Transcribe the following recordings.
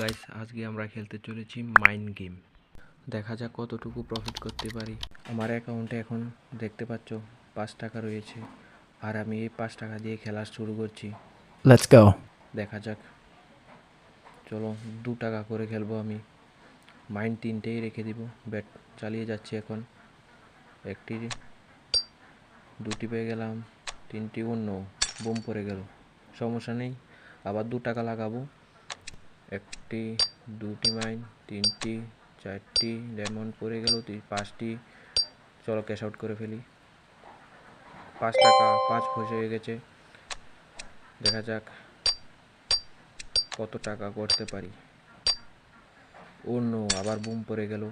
Guys, আজকে আমরা খেলতে চলেছি মাইন্ড গেম। দেখা যাক কতটুকু প্রফিট করতে পারি। আমার অ্যাকাউন্টে এখন দেখতে পাচ্ছ 5 টাকা রয়েছে, আর আমি এই 5 টাকা দিয়ে খেলা শুরু করছি। Let's go. দেখা যাক, চলো 2 টাকা করে খেলবো আমি। মাইন্ড 3টেই রেখে দিব, ব্যাট চালিয়ে যাচ্ছি এখন। একটি, দুটি পেয়ে গেলাম, 3টি অন্য বুম পড়ে গেল, সমস্যা নেই, আবার 2 টাকা লাগাবো। একটি, দুটি মাইন, 3টি, 4টি ডায়মন্ড পড়ে গেল, 5টি। চলো ক্যাশ আউট করে ফেলি। 5 টাকা 5 পয়সা হয়ে গেছে। দেখা যাক কত টাকা করতে পারি। অন্য আবার বুম পড়ে গেল,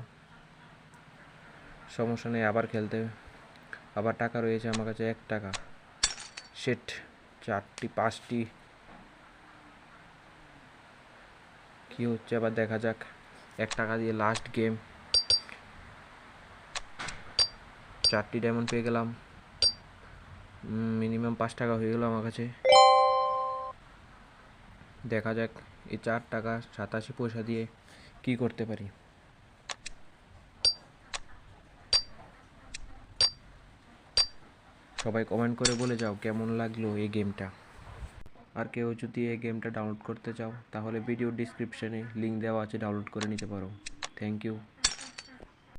সমস্যা নেই, আবার খেলতে। আবার টাকা রয়েছে আমার কাছে 1 টাকা। সেট, 4টি 5টি। কি হচ্ছে আবার দেখা যাক। 1 টাকা দিয়ে লাস্ট গেম। 4টি ডায়মন্ড পেয়ে গেলাম, মিনিমাম 5 টাকা হয়ে গেল আমার কাছে। দেখা যাক এই 4 টাকা 87 পয়সা দিয়ে কি করতে পারি। সবাই কমেন্ট করে বলে যাও কেমন লাগলো এই গেমটা। আর কেউ যদি এই গেমটা ডাউনলোড করতে চাও তাহলে ভিডিও ডিসক্রিপশনে লিঙ্ক দেওয়া আছে, ডাউনলোড করে নিতে পারো। Thank you.